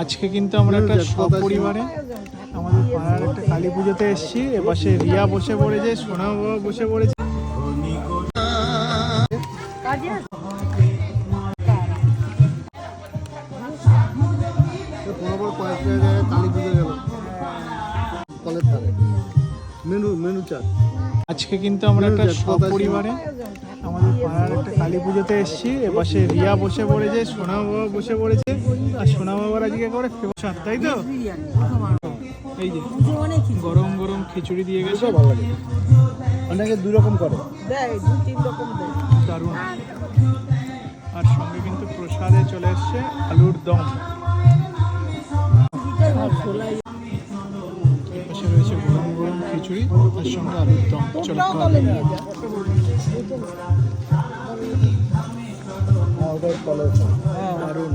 আজকে কিন্তু আমরা একটা সপরিবারে আমাদের পাড়ার একটা কালী পুজোতে এসেছি। এপাশে রিয়া বসে পড়েছে, সোনা বাবা বসে পড়েছে। আজকে কিন্তু আমরা একটা সপরিবারে আমাদের পাড়ার একটা কালী পুজোতে এসেছি। এপাশে রিয়া বসে পড়েছে, সোনা বাবা বসে পড়েছে। আর সোনা বাবার আজকে করে প্রসাদ, তাই তো? এই যে গরম গরম খিচুড়ি দিয়ে গেছে, ভালো লাগে। অনেকে দুই রকম করে, দারুণ। আর সঙ্গে কিন্তু প্রসাদে চলে এসছে আলুর দম। পাশে রয়েছে গরম গরম খিচুড়ি, তার সঙ্গে আলুর দম। চলো দারুণ।